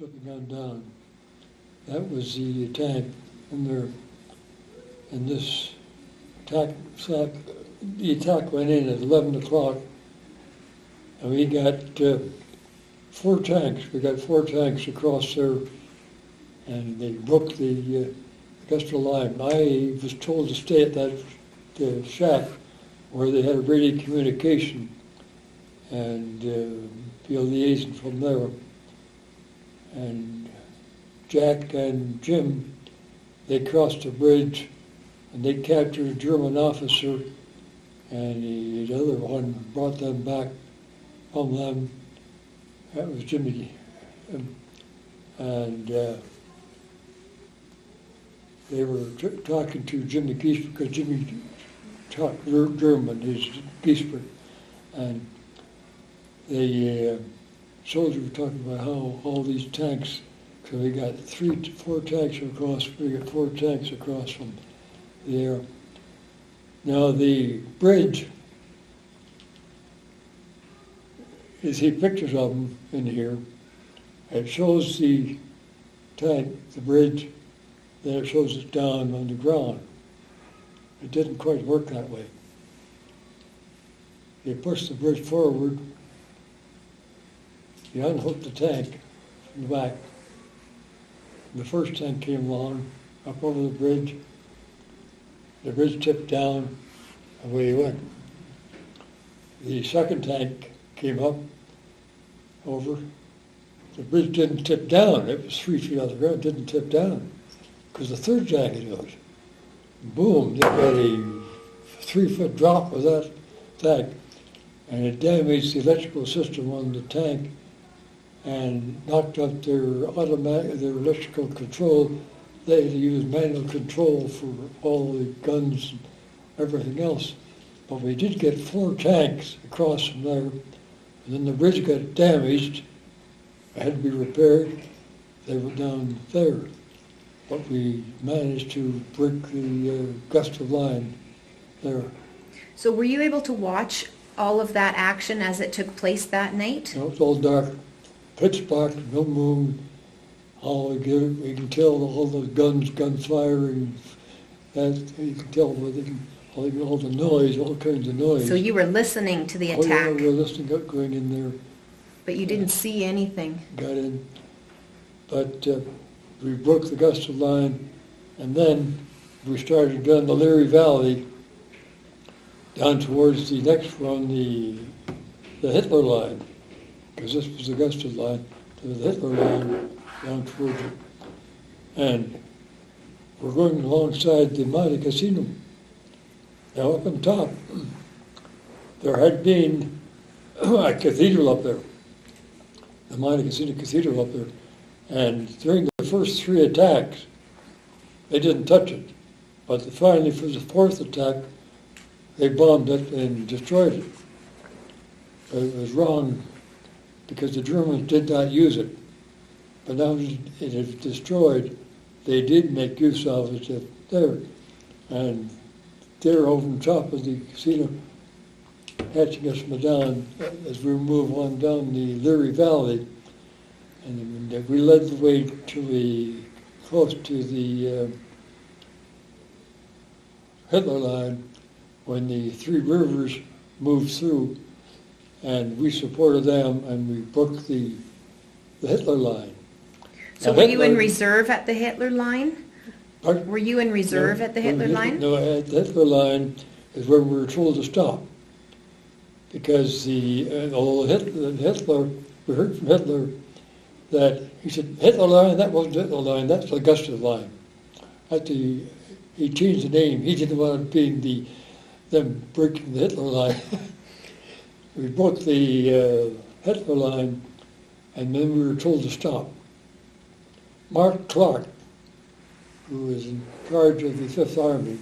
stripping on down. That was the tank in there. And this attack, the attack went in at 11 o'clock. And we got 4 tanks. We got 4 tanks across there. And they broke the Augusta line. I was told to stay at that shack where they had a radio communication and be a liaison from there. And Jack and Jim, they crossed the bridge and they captured a German officer, and the other one brought them back from them. That was Jimmy. And they were talking to Jimmy Giesbert, because Jimmy talked German, his Giesbert. And the soldiers were talking about how all these tanks, so we got 4 tanks across, we got 4 tanks across from there. Now the bridge, you see pictures of them in here. It shows the tank, the bridge, then it shows it down on the ground. It didn't quite work that way. You push the bridge forward, you unhook the tank from the back. The first tank came along, up over the bridge tipped down, away he went. The second tank came up, over. The bridge didn't tip down, it was 3 feet off the ground, it didn't tip down, because the third tank had it. Boom, they got a 3-foot drop with that tank, and it damaged the electrical system on the tank and knocked up their electrical control. They had to use manual control for all the guns and everything else. But we did get 4 tanks across from there, and then the bridge got damaged. It had to be repaired. They were down there. But we managed to break the Augusta line there. So were you able to watch all of that action as it took place that night? It was all dark, pitch black, no moon. All we can tell all the guns, gunfire, and you can tell all the noise, all kinds of noise. So you were listening to the Oh yeah, attack, we were listening, going in there. but you didn't see anything. Got in, but we broke the Augusta line, and then we started down the Leary Valley, down towards the next one, the Hitler line, because this was the Augusta line, to the Hitler line, down towards it. And we're going alongside the Monte Casino. Now up on top, there had been a cathedral up there, the Monte Casino Cathedral up there. And during the first 3 attacks, they didn't touch it. But finally, for the 4th attack, they bombed it and destroyed it. But it was wrong because the Germans did not use it. But now it is destroyed, they did make use of it there. And they're over on top of the casino, catching us from down as we move on down the Leary Valley. And we led the way till we close to the Hitler line when the 3 rivers moved through, and we supported them and we broke the Hitler line. So now, were you in reserve at the Hitler line? Pardon? Were you in reserve at the Hitler line? No, at the Hitler line is where we were told to stop. Because although Hitler, we heard from Hitler that he said, Hitler line, that wasn't Hitler line, that's the Augusta line. He changed the name. He didn't want it being them breaking the Hitler line. We broke the Hitler line, and then we were told to stop. Mark Clark, who was in charge of the 5th Army,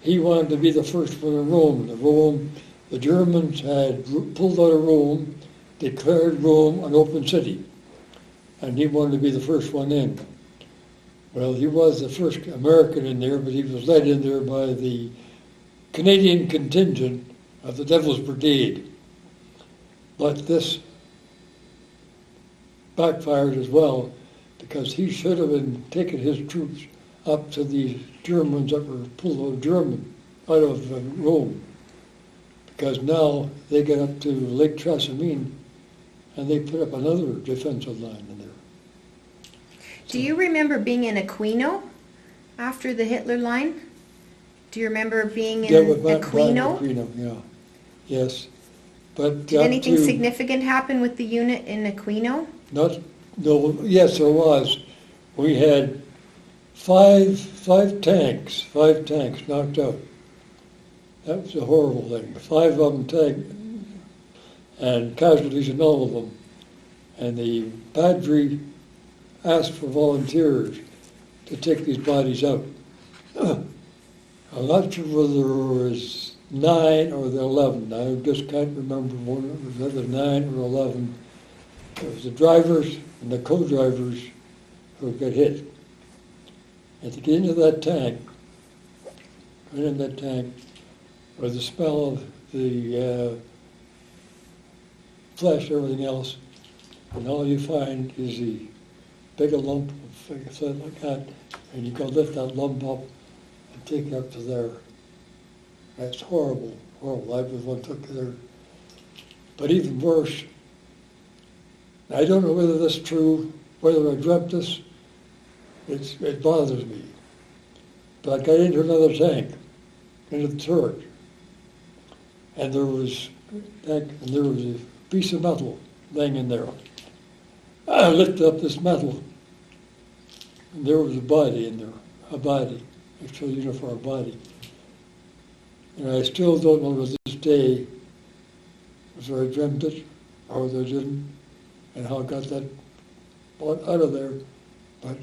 he wanted to be the first one in Rome. The Germans had pulled out of Rome, declared Rome an open city, and he wanted to be the first one in. Well, he was the first American in there, but he was led in there by the Canadian contingent of the Devil's Brigade. But this backfired as well, because he should have been taking his troops up to the Germans that were pulling German out of Rome, because now they get up to Lake Trasimene and they put up another defensive line in there. Do you remember being in Aquino after the Hitler line? Do you remember being in Aquino? Aquino, yeah. Yes. But Did anything significant happen with the unit in Aquino? Yes, there was. We had five tanks knocked out. That was a horrible thing. 5 of them tanked, and casualties in all of them. And the Padre asked for volunteers to take these bodies out. I'm not sure whether there was 9 or the 11. I just can't remember one. It was either 9 or 11. It was the drivers and the co-drivers who got hit. And to get into that tank, with the smell of the flesh, everything else, and all you find is the big lump of something like that, and you can lift that lump up and take it up to there. That's horrible, horrible. I was one took there. But even worse, I don't know whether that's true, whether I dreamt this. It bothers me. But I got into another tank, into the turret, and there was a piece of metal laying in there. I lifted up this metal, and there was a body in there, actual uniform body. And I still don't know to this day whether I dreamt it or whether I didn't, and how I got that out of there. But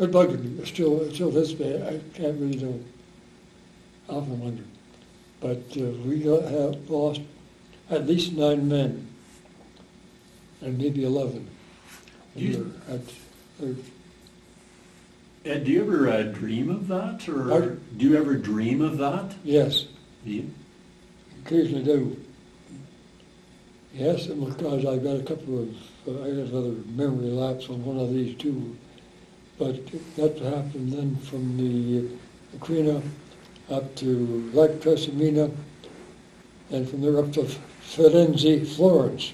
it bugged me. It still hits me. I can't really know. I often wonder. But we have lost at least 9 men, and maybe 11. Ed, do you ever dream of that, or do you ever dream of that? Yes. Yeah. Occasionally do. Yes, and because I got a couple of, I got another memory lapse on one of these too. But that happened then from the Aquino up to Lake Trasimene, and from there up to Firenze, Florence.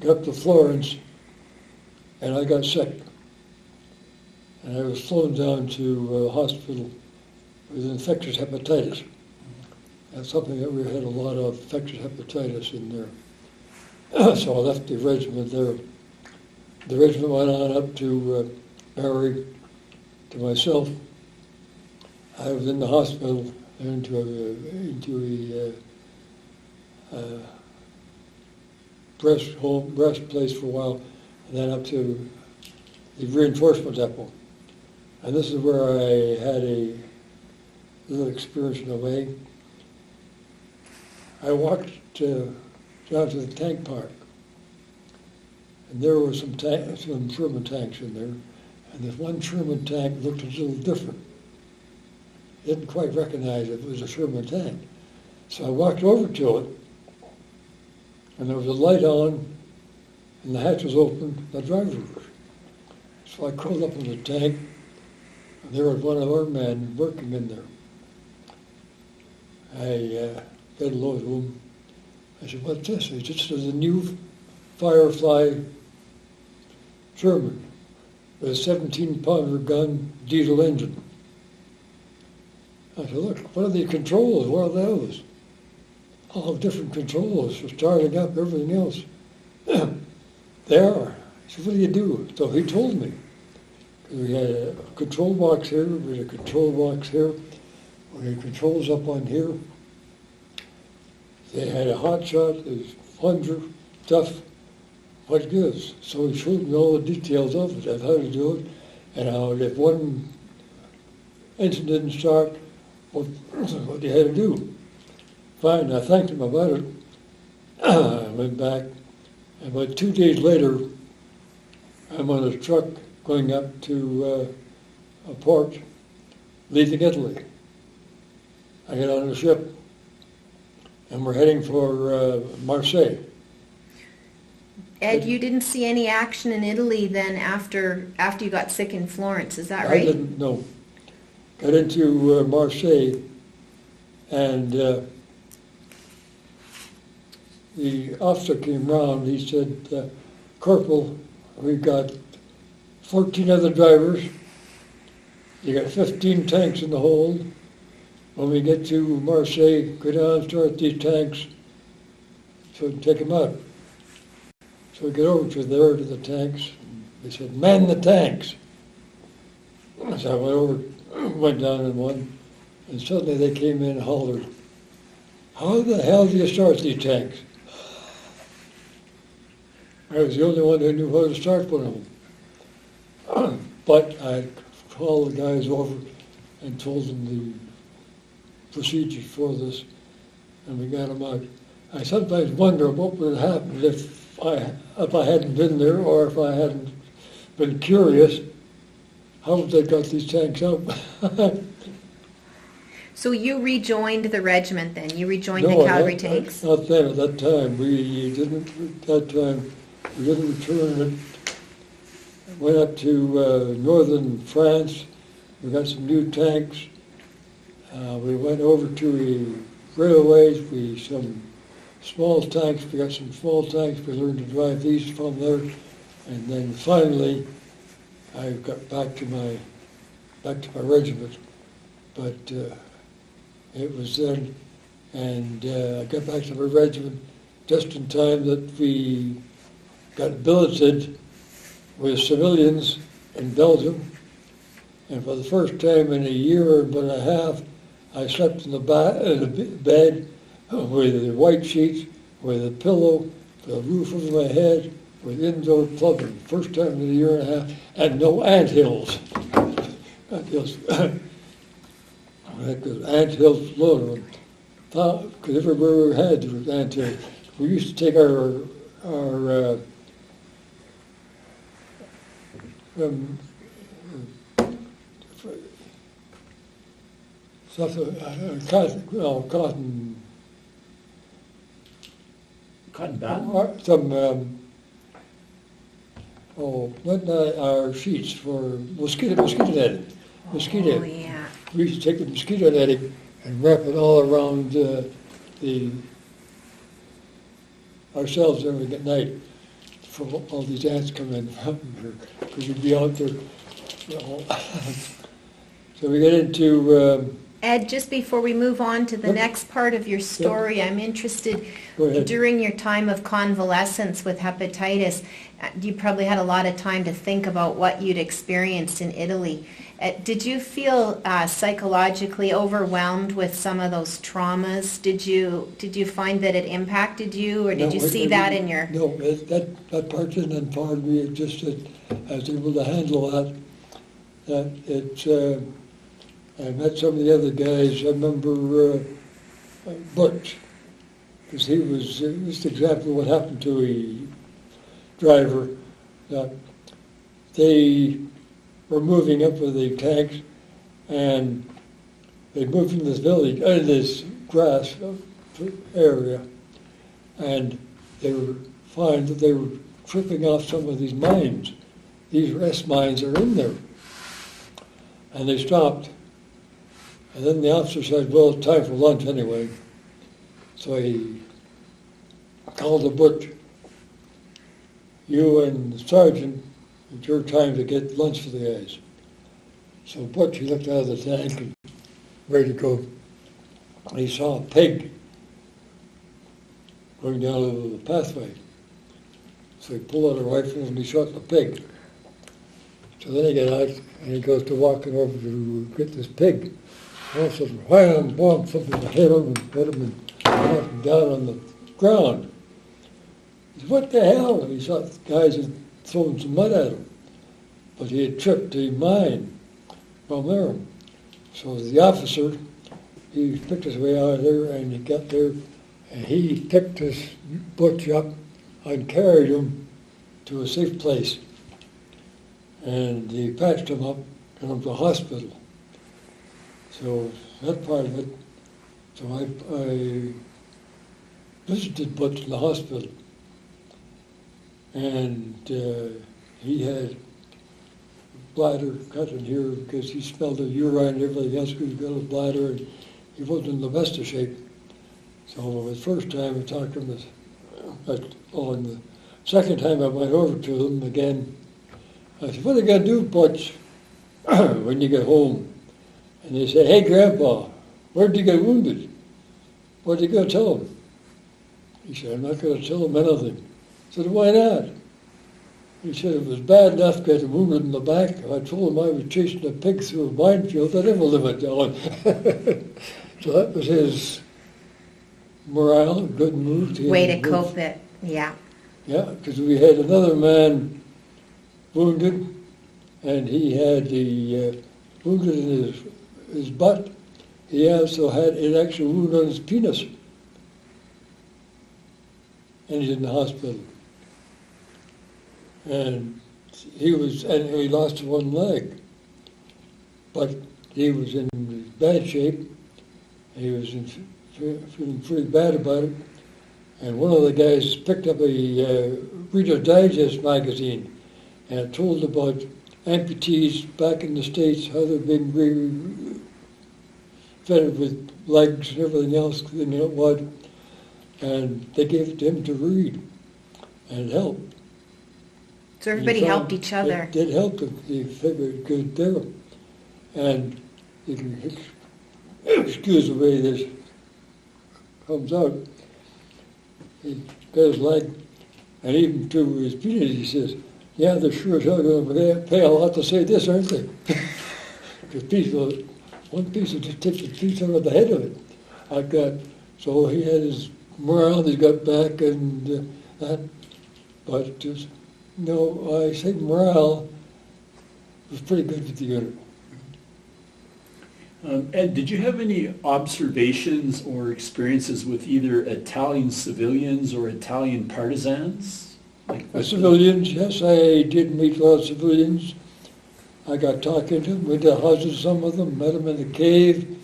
Got to Florence, and I got sick. And I was flown down to a hospital with infectious hepatitis. That's something that we had a lot of, infectious hepatitis in there. So I left the regiment there. The regiment went on up to Barrie, to myself. I was in the hospital, into a rest place for a while, and then up to the reinforcement depot. And this is where I had a little experience in a way. I walked down to the tank park, and there were some Sherman tanks in there, and this one Sherman tank looked a little different. I didn't quite recognize it was a Sherman tank. So I walked over to it, and there was a light on, and the hatch was open, the driver was. So I crawled up in the tank, and there was one of our men working in there. I got hello to him. I said, "What's this?" He said, "This is a new Firefly Sherman with a 17-pounder gun, diesel engine." I said, "Look, what are the controls? What are those?" All different controls for starting up, everything else. They are. I said, "What do you do?" So he told me. We had a control box here, we had a control box here, we had controls up on here. They had a hot shot, a plunger, stuff, what gives. So he showed me all the details of it, of how to do it, and how if one engine didn't start, what you had to do. Fine, I thanked him about it. I went back, and about 2 days later, I'm on a truck going up to a port, leaving Italy. I get on a ship, and we're heading for Marseille. Ed, you didn't see any action in Italy then after you got sick in Florence, is that I right? didn't know. Got into Marseille, and the officer came round. He said, Corporal, we've got 14 other drivers. You got 15 tanks in the hold. When we get to Marseille, go down and start these tanks so we can take them out. So we get over to the tanks. They said, man the tanks. So I went down in one, and suddenly they came in and hollered, how the hell do you start these tanks? I was the only one who knew how to start one of them. But I called the guys over and told them the procedure for this, and we got them out. I sometimes wonder what would have happened if I hadn't been there, or if I hadn't been curious, how they got these tanks out. So you rejoined the regiment then? You rejoined the Calgary tanks? Not then. At that time, we didn't return it. Went up to northern France. We got some new tanks. We went over to the railways. Some small tanks. We got some small tanks. We learned to drive these from there, and then finally, I got back to my regiment. But it was then, and I got back to my regiment just in time that we got billeted with civilians in Belgium, and for the first time in a year and a half, I slept in the bed with the white sheets, with a pillow, the roof over my head, with indoor plumbing. First time in a year and a half, and no anthills. Because anthills loaded them. Because everywhere we had there was anthills. We used to take our cotton Cotton bat? our sheets for mosquito netting. Oh, yeah. We used to take the mosquito netting and wrap it all around ourselves every night for all these ants come in because we'd be out there. So we get into. Ed, just before we move on to the next part of your story, I'm interested, during your time of convalescence with hepatitis, you probably had a lot of time to think about what you'd experienced in Italy. Did you feel psychologically overwhelmed with some of those traumas? Did you find that it impacted you, or did you see that in your... No, that part didn't empower me. It just that I was able to handle that. I met some of the other guys. I remember Butch, because he was exactly what happened to a driver. They were moving up with the tanks, and they moved in this village, this grass area, and they were find that they were tripping off some of these mines. These rest mines are in there. And they stopped. And then the officer said, well, it's time for lunch anyway. So he called the butch. You and the sergeant, it's your time to get lunch for the guys. So Butch, he looked out of the tank and ready to go. And he saw a pig going down the pathway. So he pulled out a rifle and he shot the pig. So then he got out and he goes to walking over to get this pig. All of a sudden, wham, boom, something hit him and knocked him down on the ground. He said, what the hell? And he saw the guys had thrown some mud at him. But he had tripped a mine from there. So the officer, he picked his way out of there and he got there and he picked his butch up and carried him to a safe place. And he patched him up and went to the hospital. So that part of it, so I visited Butch in the hospital. And he had bladder cut in here because he smelled the urine and everything else because he got a bladder and he wasn't in the best of shape. So the first time I talked to him, and the second time I went over to them again, I said, "What are you going to do, Butch, when you get home?" And they said, "Hey, Grandpa, where did you get wounded? What are you going to tell them?" He said, "I'm not going to tell them anything." I said, "Why not?" He said, "It was bad enough getting wounded in the back. If I told him I was chasing a pig through a minefield, I'd never live it down." So that was his morale, a good move. Way to cope it, yeah. Yeah, because we had another man wounded, and he had the wounded in his butt. He also had an actual wound on his penis. And he's in the hospital. And he lost one leg. But he was in bad shape. He was feeling pretty bad about it. And one of the guys picked up a Reader's Digest magazine and it told about amputees back in the States, how they're being fitted with legs and everything else, you know what. And they gave it to him to read, and it helped. So everybody helped each other. It did help them. They figured it could do it. And you can excuse the way this comes out. He got his leg, and even to his penis, he says, "Yeah, they're sure as hell going to pay a lot to say this, aren't they?" Because one piece will just take the piece out of the head of it. Like that. So he had his morale, he got back and that. But just, I think morale was pretty good with the unit. Ed, did you have any observations or experiences with either Italian civilians or Italian partisans? Civilians, yes, I did meet a lot of civilians. I got talking to them, went to the houses of some of them, met them in the cave,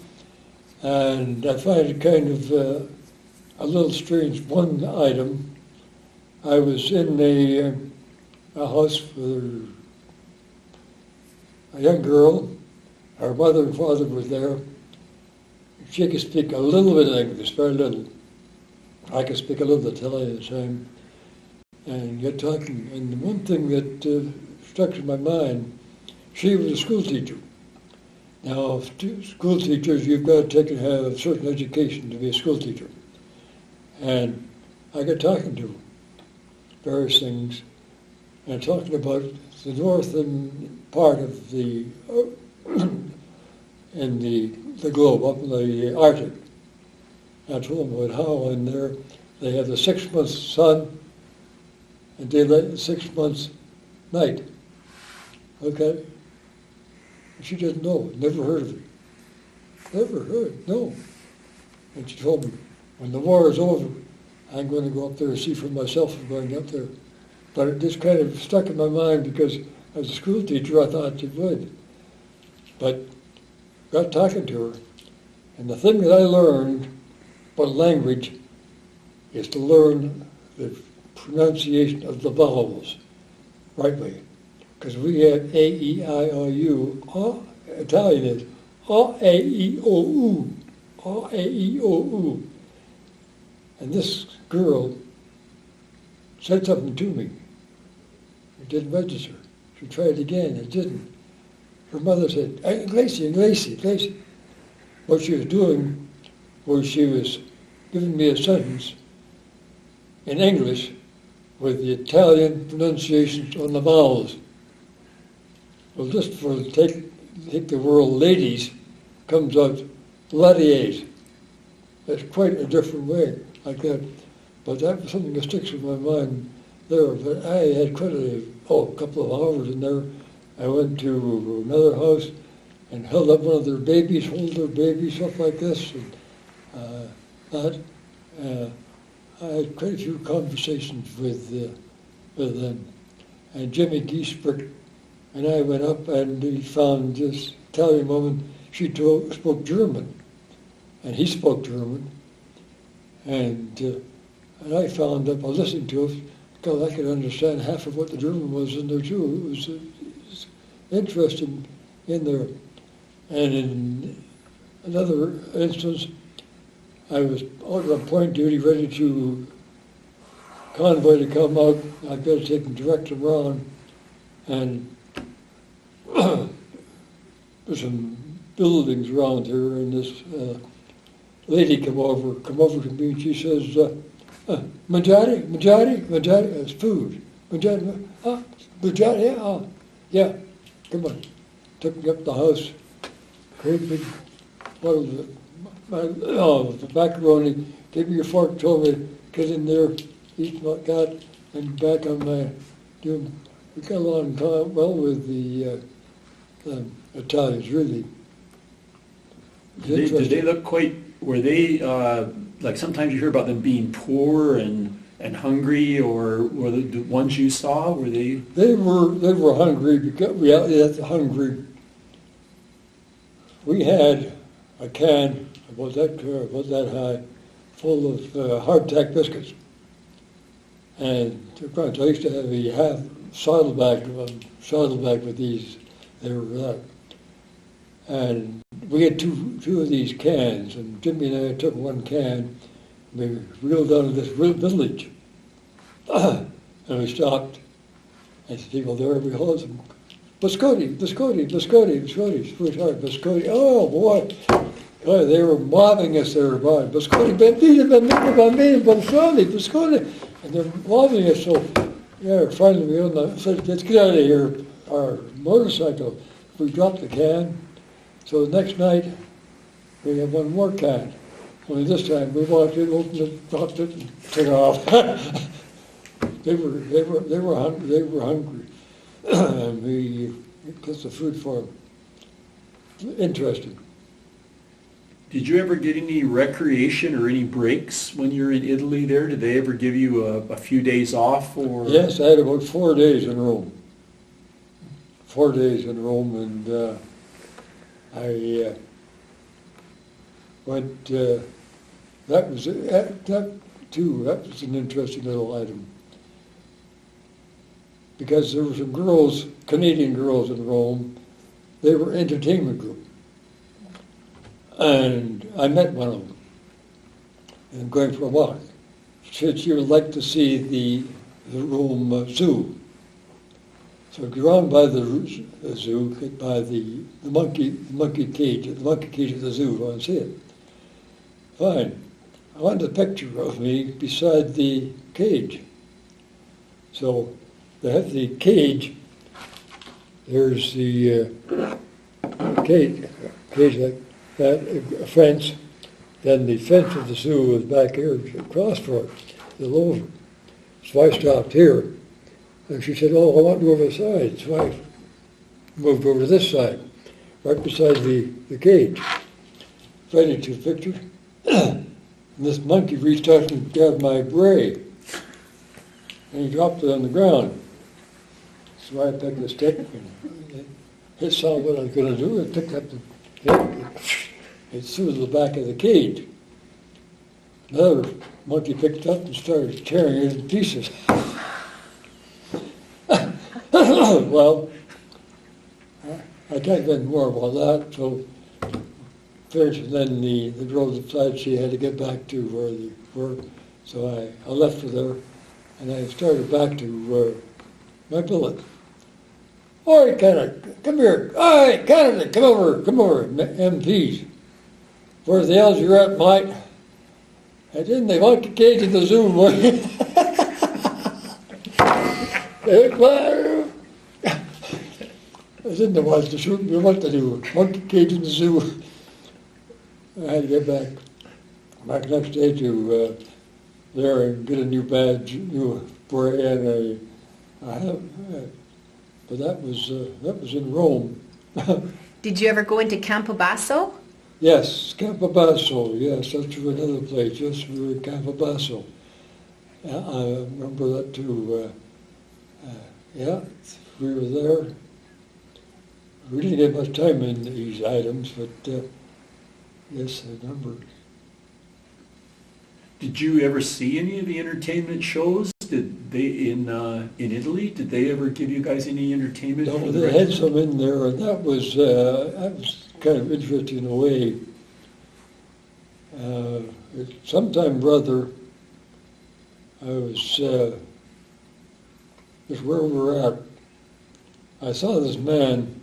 and I find it kind of a little strange. One item, I was in a house for a young girl. Her mother and father were there. She could speak a little bit of English, very little. I could speak a little Italian at the time. And you're talking, and the one thing that stuck in my mind, she was a school teacher. Now, school teachers, you've got to have a certain education to be a school teacher. And I got talking to her, various things, and talking about the northern part of the in the globe, up in the Arctic. I told them about how in there they have the 6 months sun and daylight, 6 months night. Okay? She didn't know, never heard of it. Never heard, no. And she told me, when the war is over, I'm going to go up there and see for myself I'm going up there. But it just kind of stuck in my mind because as a school teacher I thought it would. But got talking to her, and the thing that I learned about language is to learn the pronunciation of the vowels right way. Because we have A, E, I, O, U. Italian is A, E, O, U. A, E, O, U. And this girl said something to me. It didn't register. She tried again, it didn't. Her mother said, Gracie. What she was doing was she was giving me a sentence in English with the Italian pronunciations on the vowels. Well, just for take the word ladies comes out ladies. That's quite a different way, like that. But that was something that sticks in my mind there. But I had quite a couple of hours in there. I went to another house and held up one of their babies, hold their baby, stuff like this. And I had quite a few conversations with them. And Jimmy Giesbrecht and I went up and he found this Italian woman, she spoke German. And he spoke German. And And I found that by listening to it, God, I could understand half of what the German was in there too. It was interesting in there. And in another instance, I was on point duty, ready to convoy to come out. I've got to take them direct around, and there's some buildings around here, and this lady come over to me, and she says, Manjari, it's food. Manjari, Manjari, yeah, come on. Took me up the house, great big, what was it? The macaroni, gave me a fork, told me, get in there, eat what got, and back on my, we got along well with the Italians, really. Did they look quite, were they, like sometimes you hear about them being poor and hungry, or were the ones you saw, were they? They were hungry, because, that's hungry. We had a can about that high, full of hardtack biscuits. And I used to have a half saddlebag with these. They were that. And we had two of these cans, and Jimmy and I took one can, and we reeled down to this village. And we stopped, and the people there, we hauled some biscotti, sweetheart, biscotti. Oh boy, God, they were mobbing us there, boy. Biscotti, biscotti. And they're mobbing us, so, yeah, finally we said, let's get out of here, our motorcycle. We dropped the can. So the next night, we had one more can. Only this time, we walked in, opened it, dropped it, and took off. They were hungry. And we put the food for them. Interesting. Did you ever get any recreation or any breaks when you were in Italy there? Did they ever give you a few days off? Or? Yes, I had about 4 days in Rome. 4 days in Rome, and I went, that was an interesting little item. Because there were some girls, Canadian girls in Rome, they were entertainment group. And I met one of them, and going for a walk. She said she would like to see the Rome Zoo. So we go around by the zoo, by the monkey cage at the zoo, I want to see it. Fine. I wanted a picture of me beside the cage. So they have the cage, there's the cage like that, a fence, then the fence of the zoo is back here, across for it, the over. So I stopped here, and she said, oh, I want to go over the side. So I moved over to this side, right beside the cage. Ready to a picture. And this monkey reached out and grabbed my bray, and he dropped it on the ground. So I picked a stick and it saw what I was going to do. I picked up the stick, it threw to the back of the cage. Another monkey picked it up and started tearing it in pieces. Well, I can't get more about that, so finished, and then the girl decided she had to get back to where they were, so I left her there, and I started back to my billet. All right, Canada, come here. All right, Canada, come over, MPs. Where the hell's you at, mate? I didn't, they want the cage in the zoo, boy. I didn't know what to shoot, what to do. Monkey cage in the zoo. I had to get back next day to there and get a new badge, new beret, and but that was in Rome. Did you ever go into Campobasso? Yes, Campobasso. Yes, that's another place. Yes, we were in Campobasso. Yeah, I remember that too. Yeah, we were there. We didn't get much time in these items, but yes, I remember. Did you ever see any of the entertainment shows? Did they in Italy? Did they ever give you guys any entertainment? No, for the they had regiment? some in there, and that was kind of interesting in a way. Sometime brother, I was just where we were at. I saw this man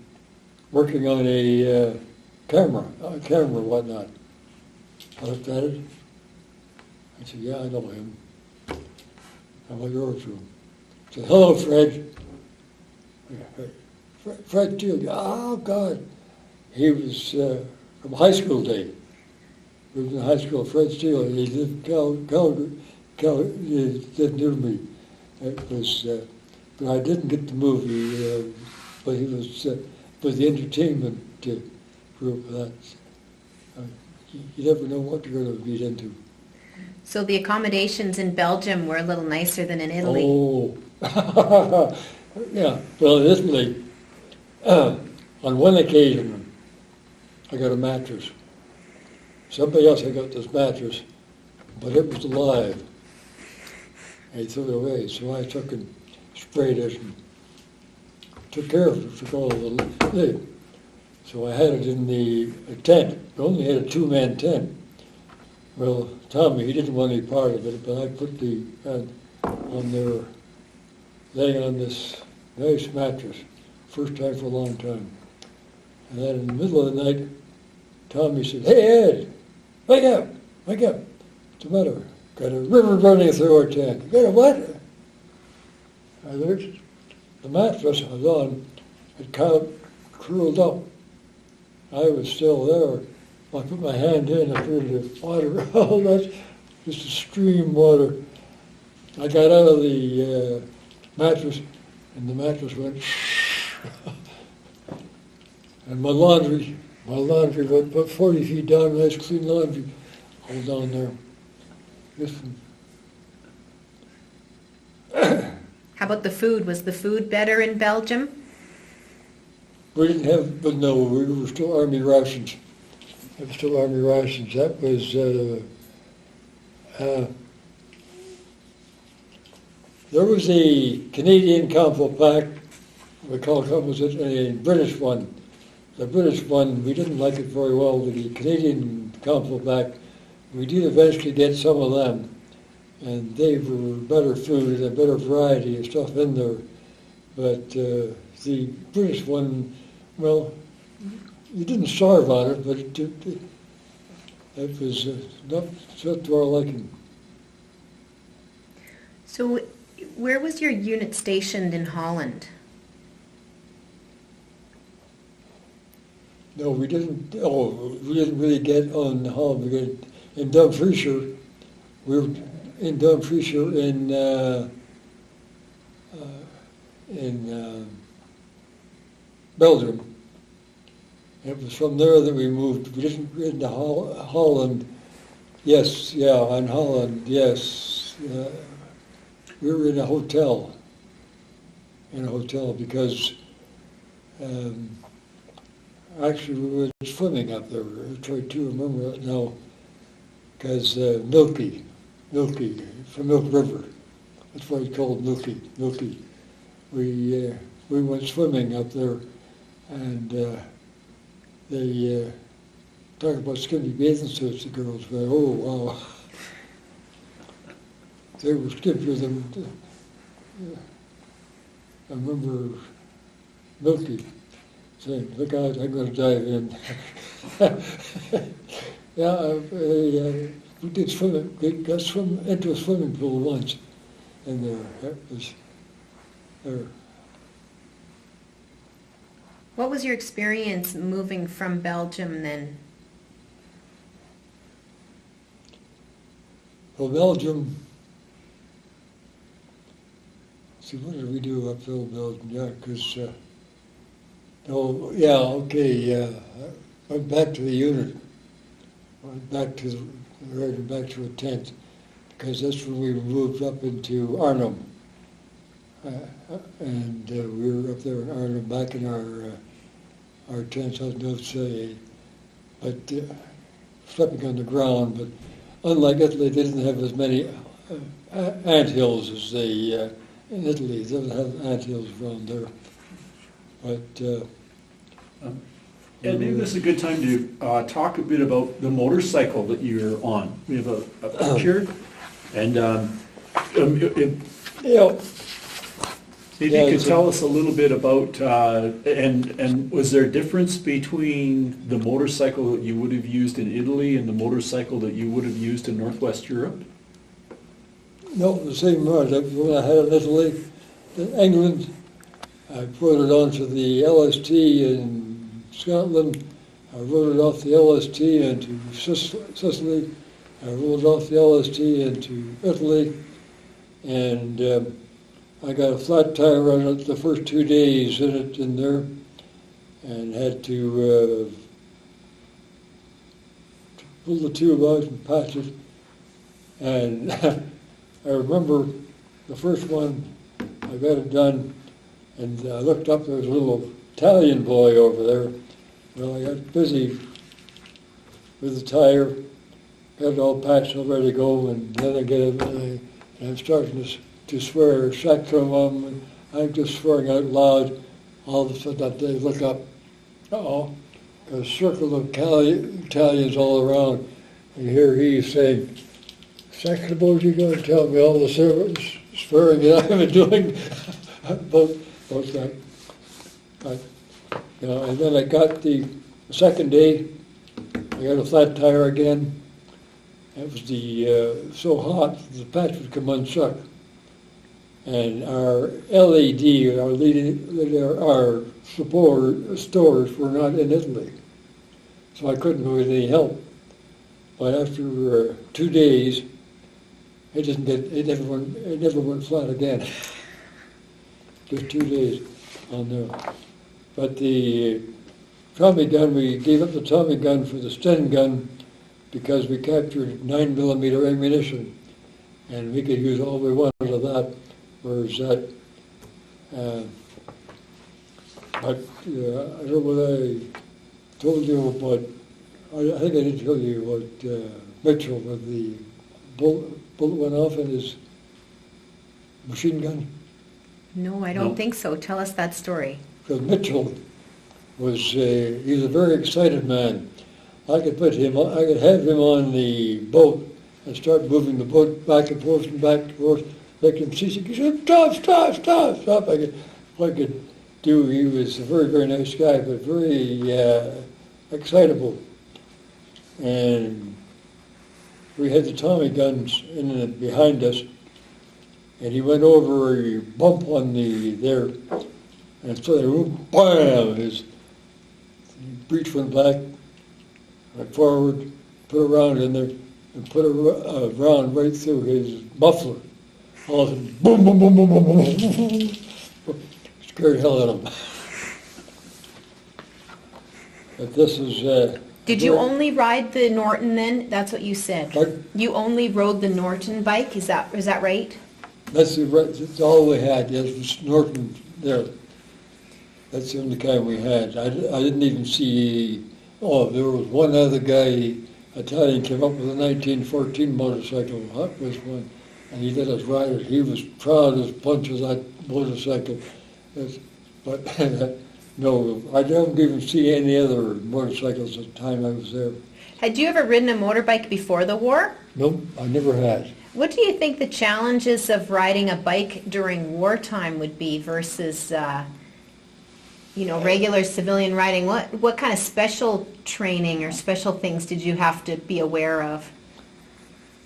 working on a camera or whatnot. I looked at it. I said, "Yeah, I know him." I went over to him. I said, "Hello, Fred." Fred too. Oh, God. He was from high school day. He was in high school. Fred Steele. He lived in Calgary. He lived near me. It was, but I didn't get the movie. But he was the entertainment group. You never know what you're going to get into. So the accommodations in Belgium were a little nicer than in Italy. Oh, yeah. Well, in Italy, on one occasion, I got a mattress. Somebody else had got this mattress, but it was alive. And he threw it away, so I took and sprayed it and took care of it, took all of the lid. So I had it in the tent. We only had a two-man tent. Well, Tommy, he didn't want any part of it, but I put the on there, laying on this nice mattress, first time for a long time. And then in the middle of the night, Tommy said, "Hey, Ed, wake up, wake up. What's the matter? Got a river running through our tent." "Got a what?" I looked, the mattress I was on had kind of curled up. I was still there. I put my hand in, I felt the water, oh, that's just a stream of water. I got out of the mattress, and the mattress went, and my laundry went about 40 feet down, nice clean laundry, all down there. How about the food? Was the food better in Belgium? We didn't have, but no, we were still Army rations. It was still Army rations. That was, there was a Canadian Council Pack, we call it, was it a British one. The British one, we didn't like it very well, the Canadian Council Pack. We did eventually get some of them, and they were better food and a better variety of stuff in there. But the British one, well, you didn't starve on it, but it was not to our liking. So where was your unit stationed in Holland? No, we didn't really get on Holland. We got in Dumfriesshire. We were in Dumfriesshire in Belgium. It was from there that we moved. We didn't get into Holland. Yes, yeah, in Holland, yes. We were in a hotel. Because actually we were swimming up there. I try to remember it now. Because Milky, from Milk River. That's why it's called Milky. We went swimming up there, and they talk about skinny bathing suits, the girls. But, oh, wow. They were skinnier than, I remember Milky saying, "Look out, I'm going to dive in." Yeah, we did swimming. We got into a swimming pool once, and there. What was your experience moving from Belgium then? Well, Belgium. See, what did we do up there in Belgium? Yeah, because. I went back to the unit. Went back to a tent, because that's when we moved up into Arnhem. And we were up there in Arnhem, back in our tents, I don't know if say, but sleeping on the ground. But unlike Italy, they didn't have as many ant hills as they, in Italy, they don't have ant hills around there. But, And maybe this is a good time to talk a bit about the motorcycle that you're on. We have a picture, and maybe you could tell us a little bit about, and was there a difference between the motorcycle that you would have used in Italy and the motorcycle that you would have used in Northwest Europe? no, the same road. When I had in Italy, in England, I put it onto the LST in Scotland. I rode it off the LST into Sicily. I rode off the LST into Italy, and I got a flat tire on it the first 2 days in there, and had to pull the tube out and patch it. And I remember the first one, I got it done, and I looked up, there was a little Italian boy over there. Well, I got busy with the tire, got it all patched all ready to go, and then I get it, and I'm starting to swear, sacrum, and I'm just swearing out loud. All of a sudden they look up, uh-oh, a circle of Italians all around, and here he's saying, "Sacrament, you're going to tell me all the swearing that I've been doing about that." And then I got the second day, I got a flat tire again. It was so hot, the patch would come unstuck. And our LED, our stores were not in Italy, so I couldn't go with any help. But after 2 days, it never went flat again. Just 2 days on there. But the Tommy gun, we gave up the Tommy gun for the Sten gun because we captured 9mm ammunition, and we could use all we wanted of that. Whereas that, I don't know what I told you about. I think I did tell you about Mitchell, with the bullet went off in his machine gun. No, I don't think so. Tell us that story. Because Mitchell was, he's a very excited man. I could have him on the boat and start moving the boat back and forth and back and forth, make him see, he said, stop. I could do, he was a very, very nice guy, but very excitable. And we had the Tommy guns behind us, and he went over a bump on there, and so they bam! His breech went back, went forward, put a round in there, and put a round right through his muffler. All of a sudden, boom, boom, boom, boom, boom, boom, boom. Scared the hell out of him. But this is... Did you only ride the Norton then? That's what you said. Pardon? You only rode the Norton bike, is that right? That's all we had, yes, was Norton there. That's the only kind we had. I didn't even see, there was one other guy, Italian, came up with a 1914 motorcycle, that was one, and he let us ride it. He was proud as punch of that motorcycle. But no, I don't even see any other motorcycles at the time I was there. Had you ever ridden a motorbike before the war? Nope, I never had. What do you think the challenges of riding a bike during wartime would be versus, regular civilian riding? What kind of special training or special things did you have to be aware of?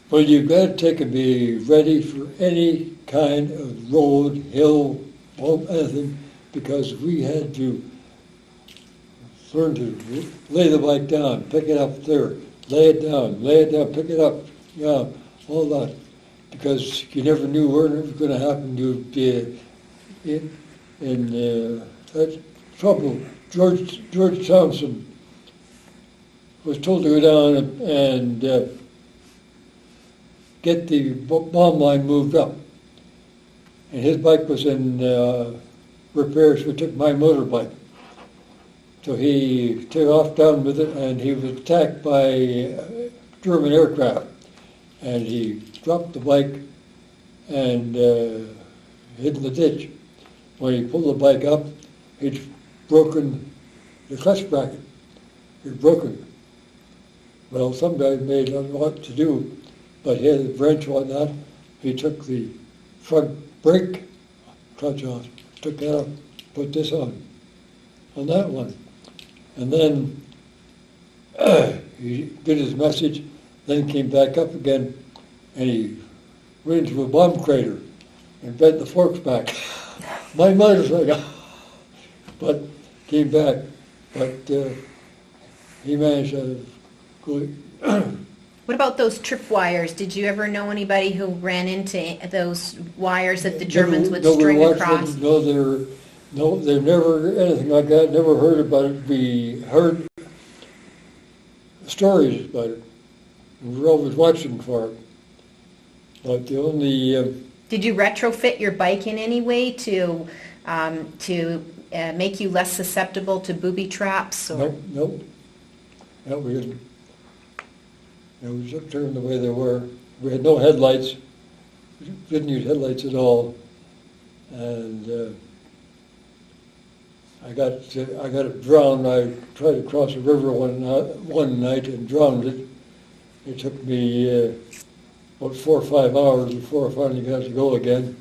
Well, you've got to be ready for any kind of road, hill, bump, anything, because we had to learn to lay the bike down, pick it up there, lay it down, pick it up, all that, because you never knew where it was going to happen. You'd be in that trouble. George Thompson was told to go down and get the bomb line moved up, and his bike was in repair, so he took my motorbike. So he took off down with it, and he was attacked by German aircraft. and he dropped the bike and hid in the ditch. When he pulled the bike up, he'd broken the clutch bracket. He'd broken. Well, some guy made not know what to do, but he had a wrench on that. He took the front brake clutch off, took that off, put this on that one. And then he did his message, then came back up again, and he went into a bomb crater and bent the forks back. My motorcycle. But came back. But he managed to go. What about those trip wires? Did you ever know anybody who ran into those wires that the Germans would string across? No, they've never, anything like that, never heard about it. We heard stories about it. We were always watching for it. But the only... Did you retrofit your bike in any way to make you less susceptible to booby traps? Or? No, we didn't. We just turned them the way they were. We had no headlights. We didn't use headlights at all. And I got it drowned. I tried to cross a river one night and drowned it. It took me about 4 or 5 hours before I finally got it to go again.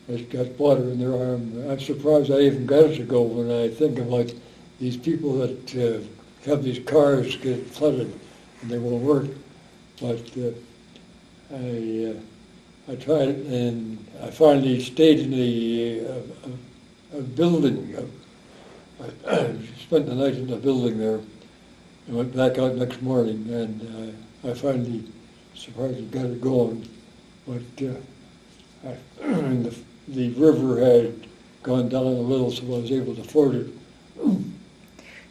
I just got water in their arm. I'm surprised I even got it to go when I think about these people that have these cars get flooded and they won't work. But I tried it, and I finally stayed in a building. I spent the night in the building there and went back out next morning, and I finally surprisingly got it going. But the river had gone down a little, so I was able to ford it.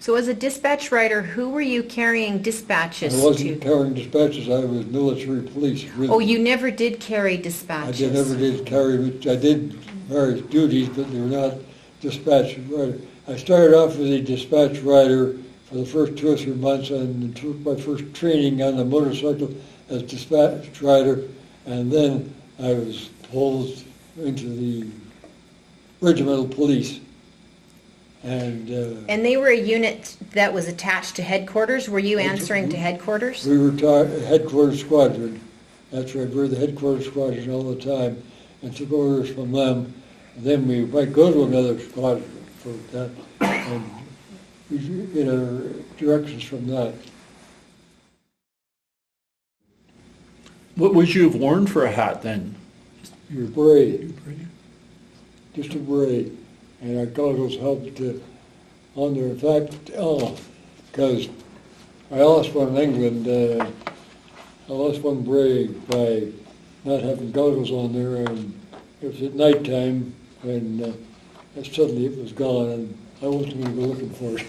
So as a dispatch rider, who were you carrying dispatches to? I wasn't carrying dispatches, I was military police. Really. Oh, you never did carry dispatches? I never did carry, I did various duties, but they were not dispatch rider. I started off as a dispatch rider for the first 2 or 3 months and took my first training on the motorcycle as dispatch rider, and then I was pulled into the regimental police. And they were a unit that was attached to headquarters? Were you answering to headquarters? We were headquarters squadron. That's right, we were the headquarters squadron all the time and took orders from them. And then we might go to another squadron for that and we get our directions from that. What would you have worn for a hat then? Your beret. Just a beret. And our goggles helped on there. In fact, because I lost one in England. I lost one beret by not having goggles on there, and it was at night time, and suddenly it was gone, and I wasn't going to go looking for it.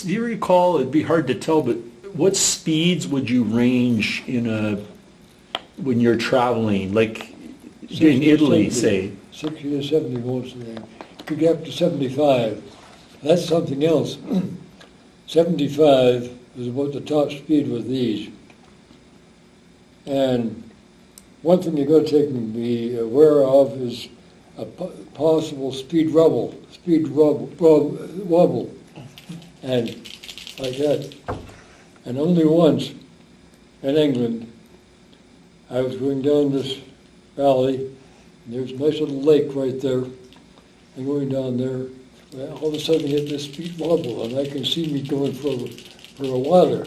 Do you recall, it'd be hard to tell, but what speeds would you range when you're traveling? Like, in Italy, 70, say. 60 to 70 most of them. You could get up to 75. That's something else. 75 is about the top speed with these. And one thing you've got to take and be aware of is a possible speed wobble, wobble, and like that. And only once in England, I was going down this valley, and there's a nice little lake right there, and going down there, all of a sudden I get this speed wobble, and I can see me going for a water.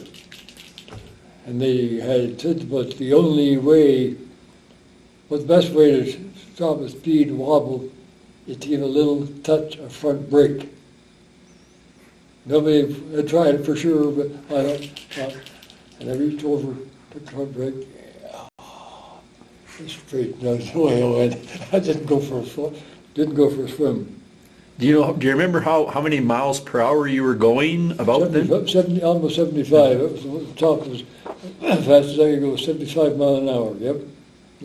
And they had said, but the only way, the best way to stop a speed wobble is to give a little touch of front brake. Nobody had tried it for sure, but I don't. And I reached over, took the front brake, straight down the way I went. I didn't go for a swim. Do you remember how many miles per hour you were going about then? Almost 75. It was the top was as fast as I could go, 75 miles an hour. Yep,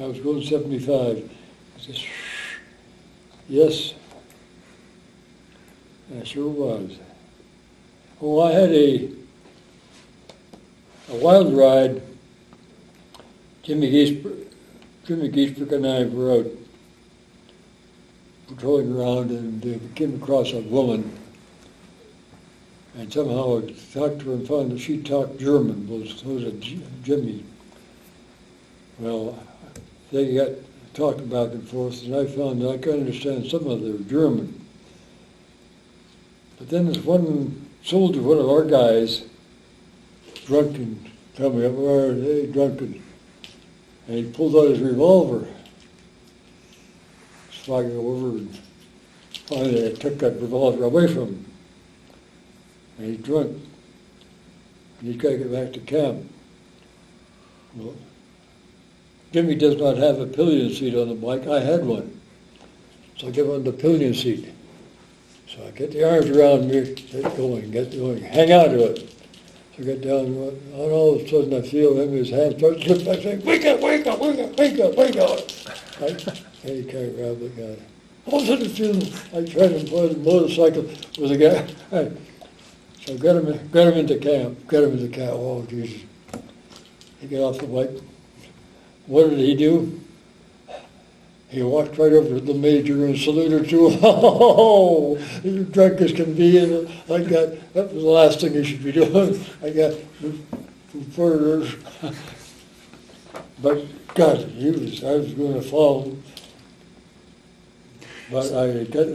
I was going 75. Just, yes, I sure was. Oh, I had a wild ride. Jimmy Giesbrecht and I were out patrolling around, and we came across a woman, and somehow I talked to her and found that she talked German, was a Jimmy. Well, they got talking back and forth, and I found that I could understand some of their German. But then this one soldier, one of our guys, drunken, coming up, hey, drunken, and he pulled out his revolver. Flagging over, and finally I took that revolver away from him. And he's drunk. And he's got to get back to camp. Well, Jimmy does not have a pillion seat on the bike. I had one. So I get on the pillion seat. So I get the arms around me, get going, hang on to it. So I get down, and all of a sudden I feel him, his hand starts to slip. I say, wake up, wake up, wake up, wake up, wake up. And he can't grab the guy. All of a sudden I feel I tried to employ the motorcycle with the guy. So got him into camp. Oh, Jesus. He got off the bike. What did he do? He walked right over to the major and saluted to him. Oh, you're drunk as can be. And that was the last thing he should be doing. I got further. But God, I was going to fall. But I got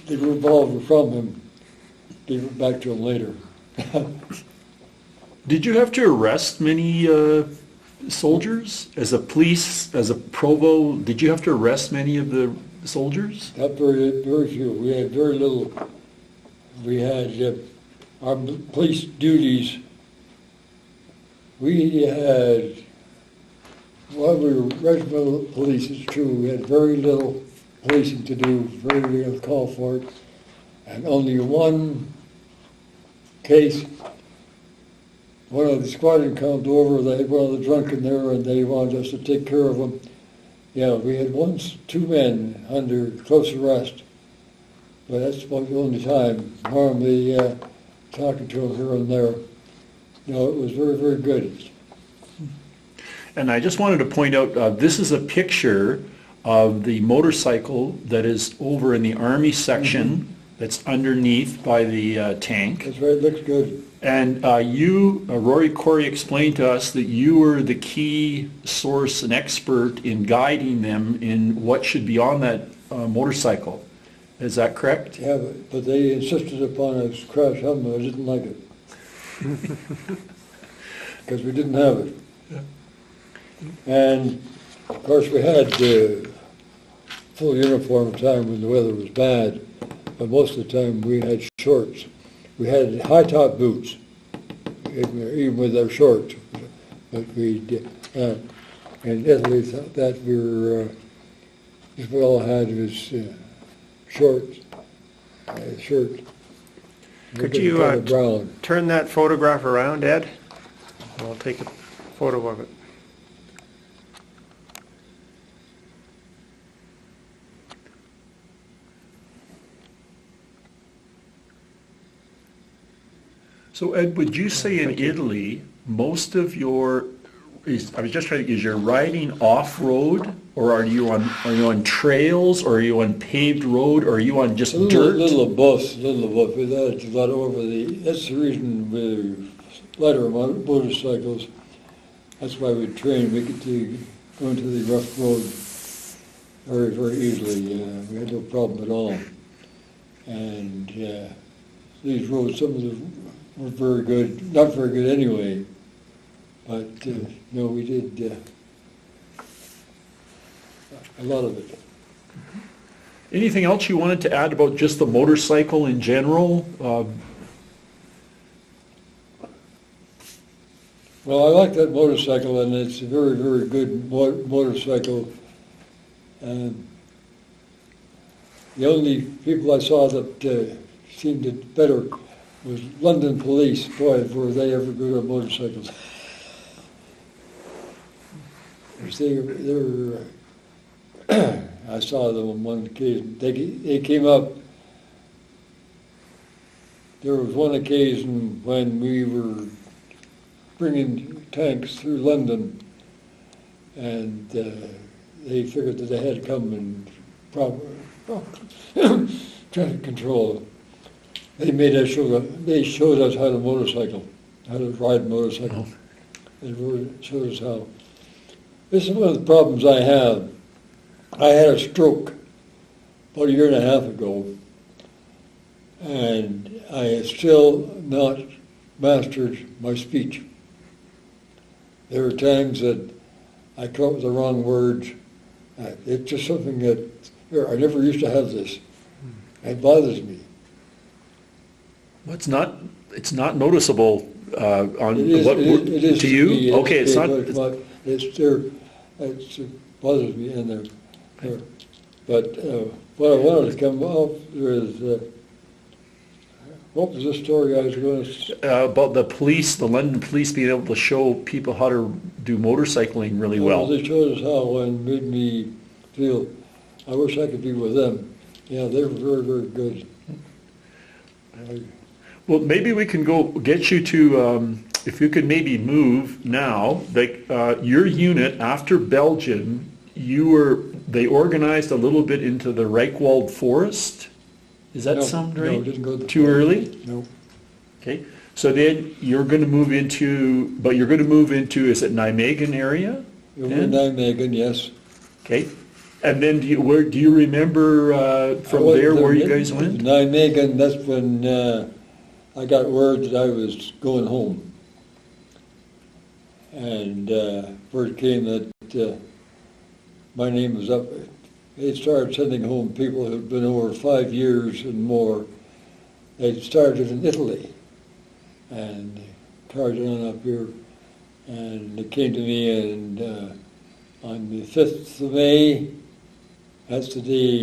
the revolver from him, gave it back to him later. Did you have to arrest many soldiers? As a police, as a provo, did you have to arrest many of the soldiers? Not very few. We had very little. We had our police duties. We had, while we were regimental police, it's true, we had very little policing to do, very little call for it, and only one case. One of the squadron came over, they had one of the drunken there, and they wanted us to take care of them. Yeah, we had two men under close arrest, but that's about the only time. Normally, talking to them here and there. No, it was very, very good. And I just wanted to point out, this is a picture of the motorcycle that is over in the Army section that's underneath by the tank. That's right, it looks good. And you, Rory Corey, explained to us that you were the key source and expert in guiding them in what should be on that motorcycle. Is that correct? Yeah, but they insisted upon a crash helmet. I didn't like it. Because we didn't have it. Yeah. And, of course, we had full uniform time when the weather was bad, but most of the time we had shorts. We had high-top boots, even with our shorts. But we did. In Italy, that we were, we all had was shorts, shirt. Could you turn that photograph around, Ed? I'll take a photo of it. So Ed, would you say in Italy, most of your, is your riding off-road, or are you on trails, or are you on paved road, or are you on just dirt? A little of both. We had a lot over that's the reason we lighter motorcycles. That's why we train. We get to go into the rough road very, very easily. We had no problem at all. And these roads, some of them were very good, not very good anyway. But no, we did a lot of it. Anything else you wanted to add about just the motorcycle in general? Well, I like that motorcycle, and it's a very, very good motorcycle. And the only people I saw that seemed it better was London police. Boy, were they ever good on motorcycles. They were, I saw them on one occasion. They came up. There was one occasion when we were tanks through London, and they figured that they had to come and try to control it. They showed us how to motorcycle, how to ride a motorcycle. They really showed us how. This is one of the problems I have. I had a stroke about a year and a half ago, and I have still not mastered my speech. There are times that I come up with the wrong words. It's just something that, I never used to have this. It bothers me. Well, it's not noticeable on It is, what it is to you. me, Okay, it's not. It's there. It bothers me in there. But what I wanted to come off there is, what was the story I was going to? About the police, the London police being able to show people how to do motorcycling really well. They showed us how and made me feel, I wish I could be with them. Yeah, they were very, very good. Well, maybe we can go get you to, if you could maybe move now, like your unit after Belgium, they organized a little bit into the Reichwald Forest. Does that sound right? No, it didn't go too early? No. Okay, so then you're going to move into, is it Nijmegen area? Over in Nijmegen, yes. Okay, and then do you remember from there where you guys went? Nijmegen, that's when I got word that I was going home. And word came that my name was up. They started sending home people who had been over 5 years and more. They started in Italy and carried on up here. And they came to me, and on the 5th of May, that's the day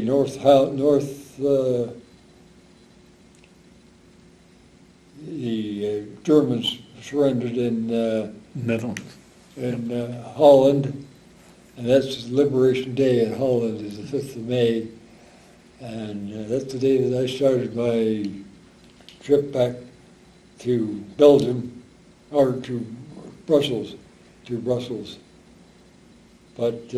the Germans surrendered in Netherlands. In Holland. And that's Liberation Day in Holland, is the 5th of May. And that's the day that I started my trip back to Belgium, or to Brussels. But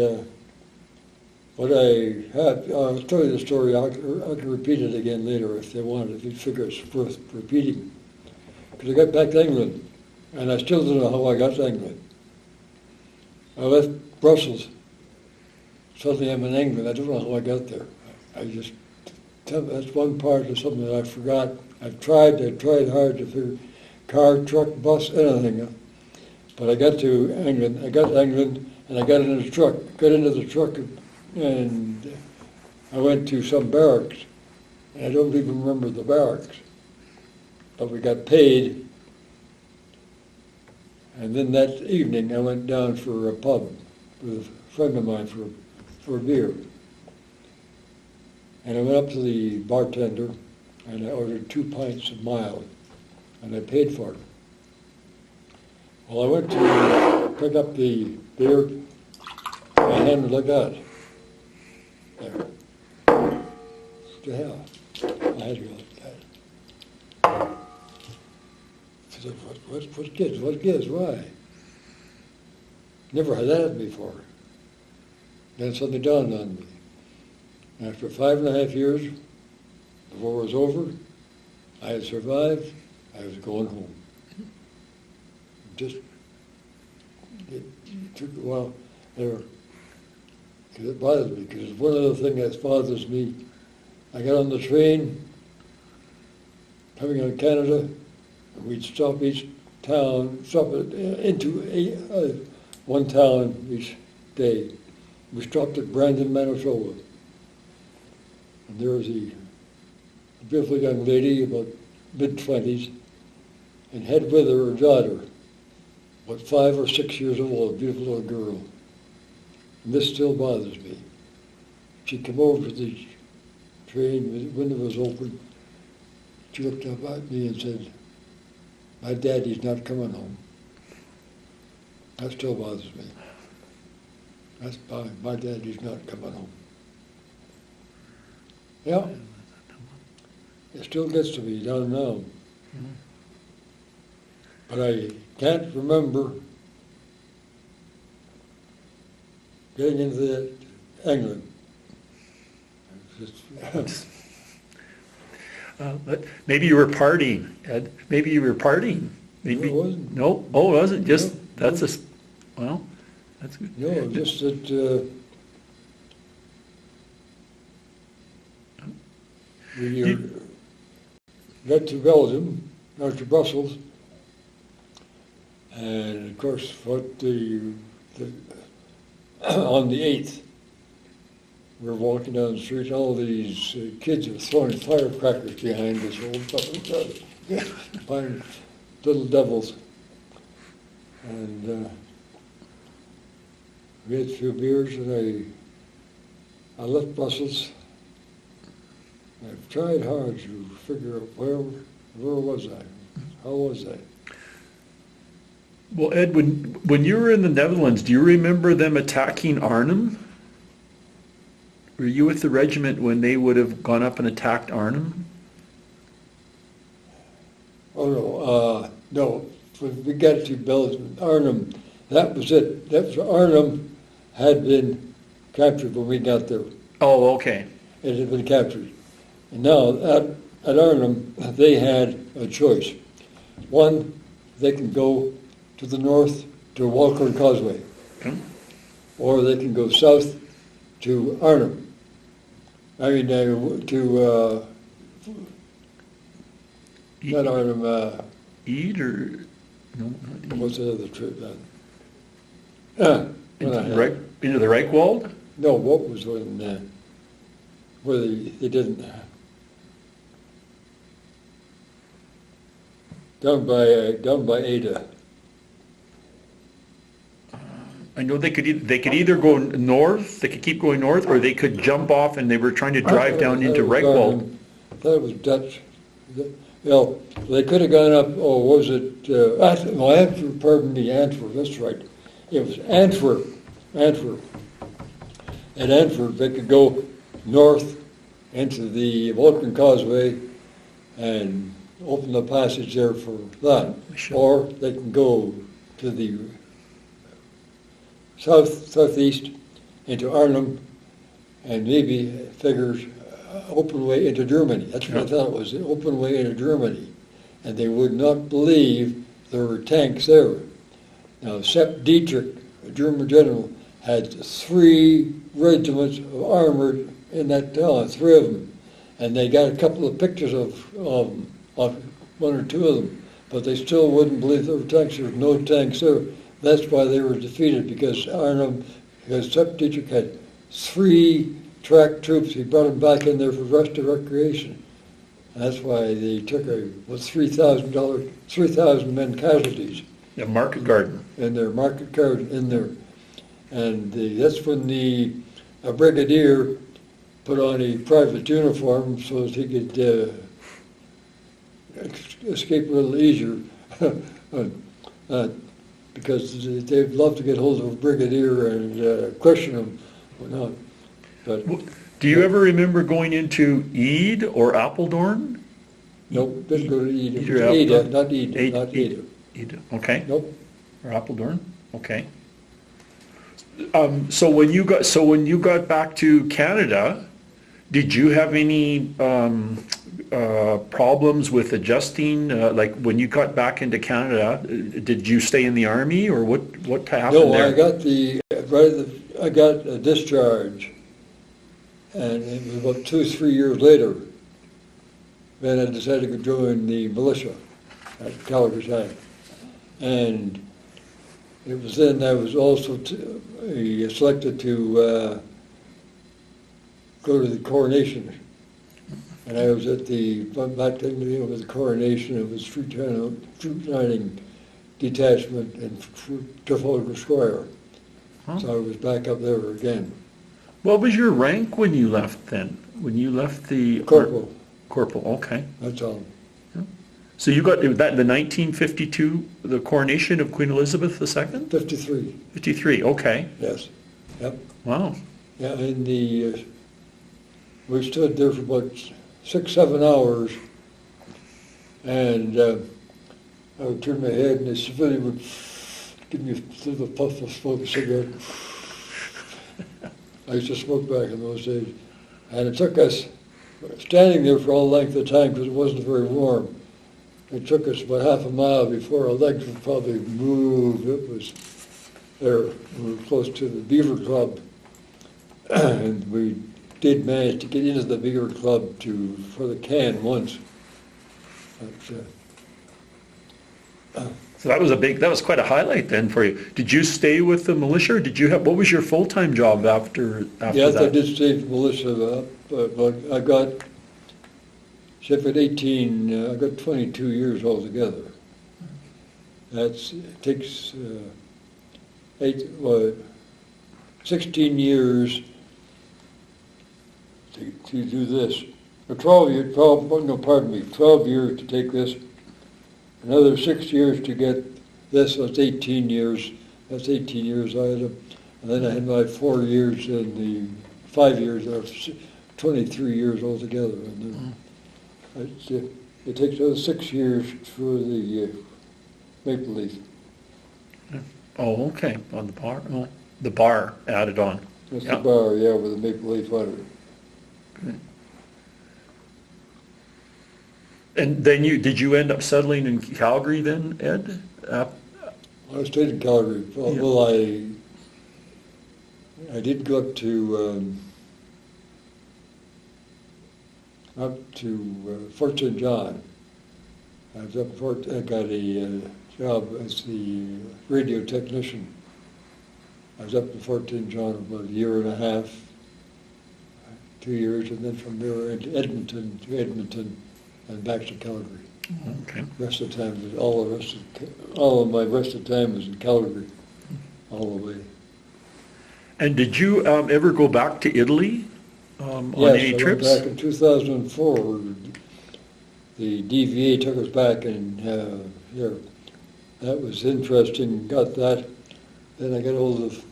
what I have, I'll tell you the story, I can repeat it again later if they want, if you figure it's worth repeating. Because I got back to England, and I still don't know how I got to England. I left Brussels. Suddenly I'm in England. I don't know how I got there. That's one part of something that I forgot. I tried hard to figure car, truck, bus, anything. But I got to England. And I got into the truck, and I went to some barracks. And I don't even remember the barracks. But we got paid. And then that evening I went down for a pub with a friend of mine for a beer. And I went up to the bartender and I ordered 2 pints of mild, and I paid for it. Well, I went to pick up the beer, my hand was like that. There. What the hell? I had to go like that. I said, what gives, why? Never had that before. Then something dawned on me. After 5.5 years, the war was over, I had survived, I was going home. It took a while there, because it bothers me, because one other thing that bothers me, I got on the train, coming out of Canada, and we'd stop each town, into one town each day. We stopped at Brandon, Manitoba. And there was a beautiful young lady, about mid-20s, and had with her daughter, about 5 or 6 years old, a beautiful little girl. And this still bothers me. She came over to the train, the window was open. She looked up at me and said, "My daddy's not coming home." That still bothers me. That's fine. My daddy's not coming home. Yeah. It still gets to me down now. But I can't remember getting into England. But maybe you were partying, Ed. Maybe you were partying. Maybe. No, it wasn't. No? Oh, it wasn't? Just, No. that's a, well, that's good. No, just that we got to Belgium, out to Brussels, and of course, what on the 8th, we're walking down the street, and all these kids are throwing firecrackers behind us, fine little devils. And we had a few beers, and I left Brussels. I've tried hard to figure out where was I? How was I? Well, Ed, when you were in the Netherlands, do you remember them attacking Arnhem? Were you with the regiment when they would have gone up and attacked Arnhem? Oh, no, no. When we got to Belgium, Arnhem, that was it. Arnhem had been captured when we got there. Oh, okay. It had been captured. And now, at Arnhem, they had a choice. One, they can go to the north to Walker Causeway, or they can go south to Arnhem. I mean, not Arnhem. Eid or no? Not Eid. What's the other trip then? Into the Reichwald? No, what was when where they didn't. Down by Ada. I know they could either go north, they could keep going north, or they could jump off, and they were trying to drive down into Reichwald. I thought it was Dutch. Well, they could have gone up, was it, Antwerp, pardon me, Antwerp, that's right. It was Antwerp. At Antwerp, they could go north into the Vulcan Causeway and open the passage there for that. Sure. Or they can go to the southeast into Arnhem and maybe figures open way into Germany. That's what I thought it was, an open way into Germany. And they would not believe there were tanks there. Now, Sepp Dietrich, a German general, had 3 regiments of armored in that town, 3 of them. And they got a couple of pictures of 1 or 2 of them, but they still wouldn't believe there were tanks. There were no tanks there. That's why they were defeated, because Sepp Dietrich had 3 track troops. He brought them back in there for rest of recreation. And that's why they took 3,000 men casualties. Yeah, Market Garden. In their market garden in there. And that's when a brigadier put on a private uniform so that he could escape a little easier. Because they'd love to get hold of a brigadier and question him or not. But do you ever remember going into Eid or Apeldoorn? Nope, didn't go to Ede. Eid or Ada, Apeldoorn? not Ede, not Ada. Eid, okay. Nope. Or Apeldoorn, okay. So when you got back to Canada, did you have any problems with adjusting? Like when you got back into Canada, did you stay in the army, or what happened there? No, I got a discharge, and it was about 2 or 3 years later. Then I decided to join the militia at Calgary time, and it was then I was also selected to go to the coronation. And I was at back then it was the coronation, it was troop training detachment in Trafalgar Square. Huh. So I was back up there again. What was your rank when you left then? When you left the... Corporal, Corporal, okay. that's all. So you got that the 1952, the coronation of Queen Elizabeth II? 53, 53, okay. yes. Yep. Wow. Yeah, we stood there for about 6-7 hours, and I would turn my head, and the civilian would give me a little puff of smoke, a cigarette, I used to smoke back in those days. And it took us, standing there for all length of time because it wasn't very warm, it took us about half a mile before our legs would probably move. It was there, we were close to the Beaver Club, and we did manage to get into the Beaver Club for the can once. But, So that was quite a highlight then for you. Did you stay with the militia, or what was your full-time job after yes, that? I did stay with the militia, but I got, except at 18, I got 22 years altogether. It takes 16 years to do this. Or 12 years, 12 years to take this. Another 6 years to get this, so it's 18 years. That's 18 years I had, and then I had my 4 years in the 5 years, or 23 years altogether. And then it takes another 6 years for the Maple Leaf. Oh, okay, on the bar, the bar added on. That's the bar, yeah, with the Maple Leaf on it. Good. And then did you end up settling in Calgary then, Ed? I stayed in Calgary. Well, I did go up to Fort St. John. I was up I got a job as the radio technician. I was up in Fort St. John about a year and a half, 2 years, and then from there to Edmonton, and back to Calgary. Okay. Rest of the time, all of my rest of the time was in Calgary, all the way. And did you ever go back to Italy on any trips? Yes, I went back in 2004. The DVA took us back, and here, that was interesting. Got that. Then I got hold of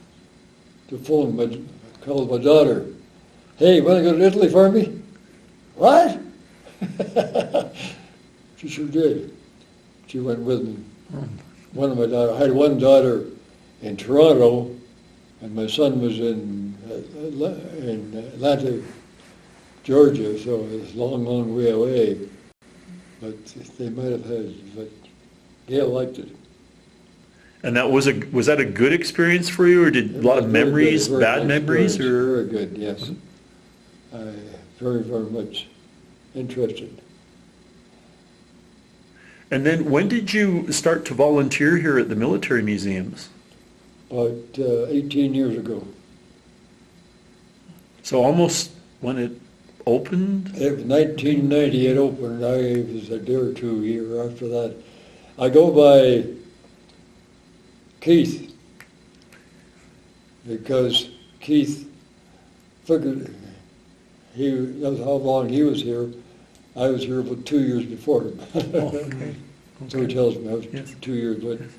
the phone. I called my daughter. Hey, want to go to Italy for me? What? She sure did. She went with me. One of my daughters. I had one daughter in Toronto, and my son was in Atlanta, Georgia, so it was a long, long way away. But they might have but Gail liked it. And that was that a good experience for you, or did a lot of memories, bad memories, or? Very good, yes. I very, very much interested. And then when did you start to volunteer here at the military museums? About 18 years ago. So almost when it opened? In 1990 it opened. I was a day or two a year after that. I go by Keith because Keith figured that's how long he was here. I was here about 2 years before him. Oh, okay. So he tells me I was Yes. 2 years late. Yes.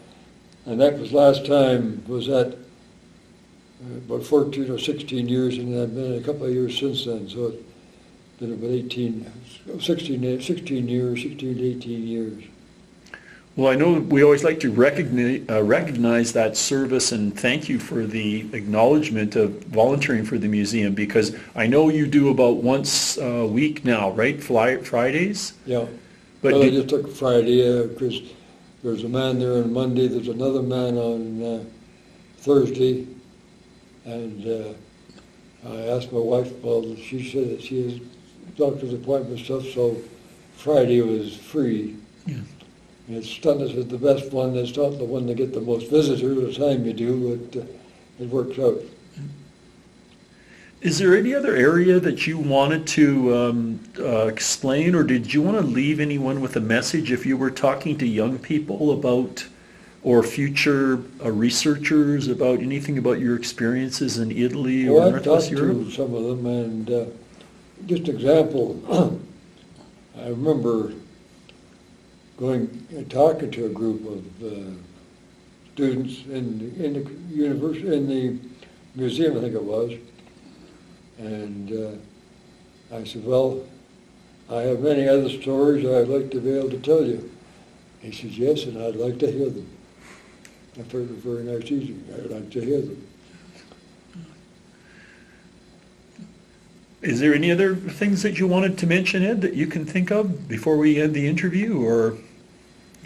And that was last time, was that about 14 or 16 years, and I've been a couple of years since then, so it's been about 16 years, 16 to 18 years. Well, I know we always like to recognize that service and thank you for the acknowledgement of volunteering for the museum, because I know you do about once a week now, right? Fridays? Yeah. But well, I just took Friday because there's a man there on Monday, there's another man on Thursday, and I asked my wife, well, she said that she has doctor's appointment stuff, so Friday was free. Yeah. And it's done as the best one. It's not the one to get the most visitors the time you do, but it works out. Is there any other area that you wanted to explain, or did you want to leave anyone with a message if you were talking to young people about, or future researchers about anything about your experiences in Italy or Northwest Europe? I've talked to some of them, and just example, I remember talking to a group of students in the university, in the museum, I think it was, and I said, well, I have many other stories I'd like to be able to tell you. He says, yes, and I'd like to hear them. I thought it was very nice, easy. I'd like to hear them. Is there any other things that you wanted to mention, Ed, that you can think of before we end the interview, or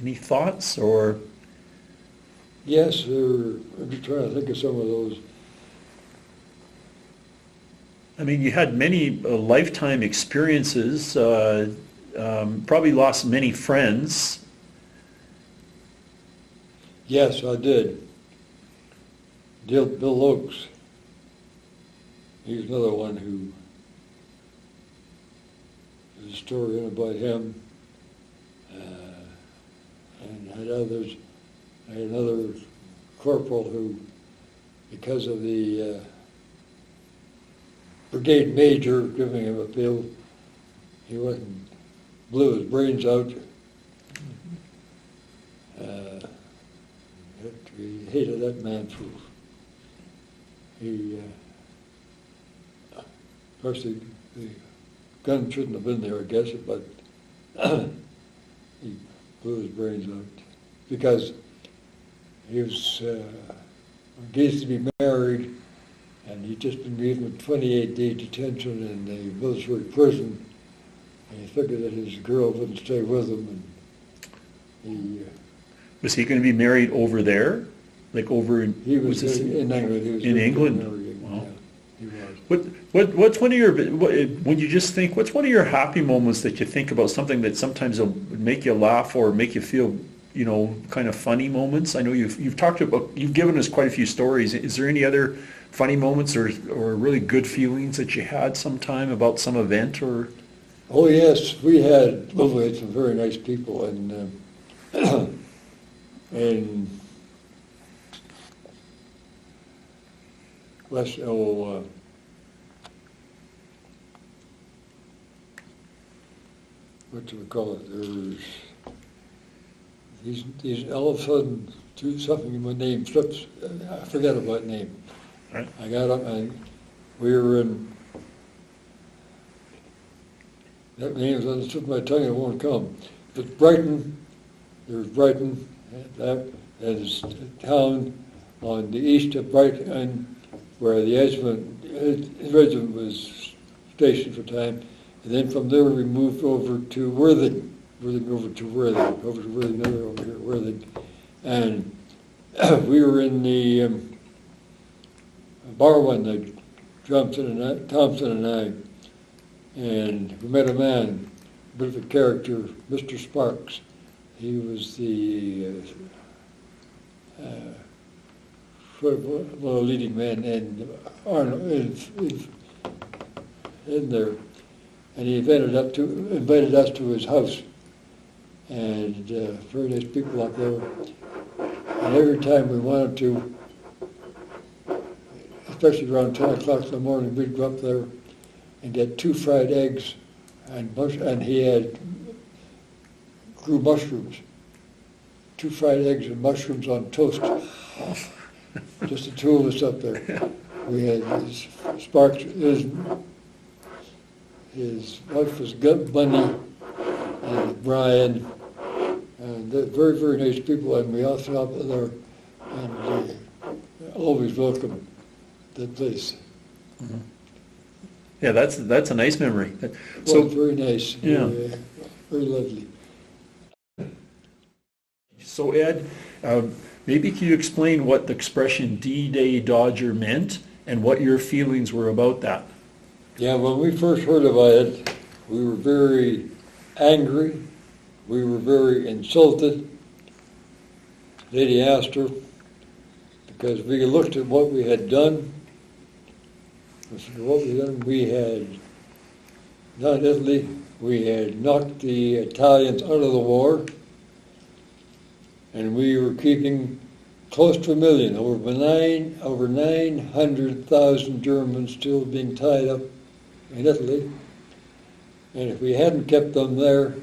any thoughts, or? Yes, I'm just trying to think of some of those. I mean, you had many lifetime experiences, probably lost many friends. Yes, I did. Bill Oakes. He's another one who, there's a story in about him. And I had others. I had another corporal who, because of the brigade major giving him a pill, he went and blew his brains out. He hated that man for, of course the gun shouldn't have been there, I guess, but he blew his brains out because he was engaged to be married, and he'd just been given a 28-day detention in the military prison, and he figured that his girl wouldn't stay with him, and Was he going to be married over there? Like over in... He was in England. He was in England? Wow. Yeah, he was. What's one of your, when you just think, what's one of your happy moments that you think about, something that sometimes will make you laugh or make you feel, you know, kind of funny moments? I know you've talked about, you've given us quite a few stories. Is there any other funny moments or really good feelings that you had sometime about some event or? Oh yes, we had some very nice people, and and what do we call it? There's these all of a sudden do something in my name slips. I forget about name. Right. I got up and we were in. That name's on the tip of my tongue. It won't come. But Brighton. There's Brighton. That is a town on the east of Brighton, where the regiment was stationed for time. And then from there we moved over to Worthing, over to Worthing, over here, Worthing. And we were in the bar one night, Thompson and I, and we met a man, a bit of a character, Mr. Sparks. He was the one of the leading men, and Arnold in there. And he invited us to his house, and very nice people up there. And every time we wanted to, especially around 10 o'clock in the morning, we'd go up there and get 2 fried eggs, and he grew mushrooms. 2 fried eggs and mushrooms on toast. Just the two of us up there. We had Sparks. His wife was Bunny and Brian, and they're very, very nice people, and we all sat up there and always welcome that place. Mm-hmm. Yeah, that's a nice memory. So very nice. Yeah. Very lovely. So Ed, maybe can you explain what the expression D-Day Dodger meant and what your feelings were about that? Yeah, when we first heard about it, we were very angry. We were very insulted. Lady Astor, because we looked at what we had done. We had not Italy. We had knocked the Italians out of the war, and we were keeping close to 1 million, over 900,000 Germans still being tied up in Italy. And if we hadn't kept them there,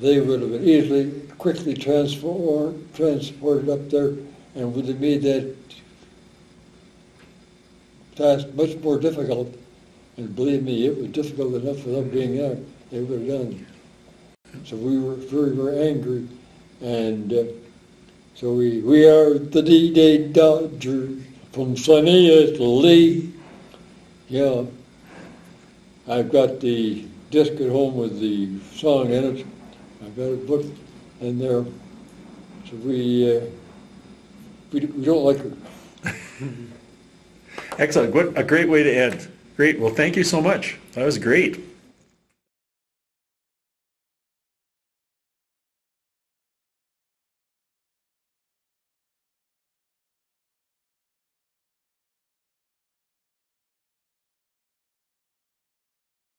they would have been quickly transported up there, and would have made that task much more difficult. And believe me, it was difficult enough for them being there. They would have done. So we were very, very angry, and so we are the D-Day Dodgers from sunny Italy. Yeah. I've got the disc at home with the song in it. I've got a book in there. So we don't like her. Excellent. What a great way to end. Great. Well, thank you so much. That was great.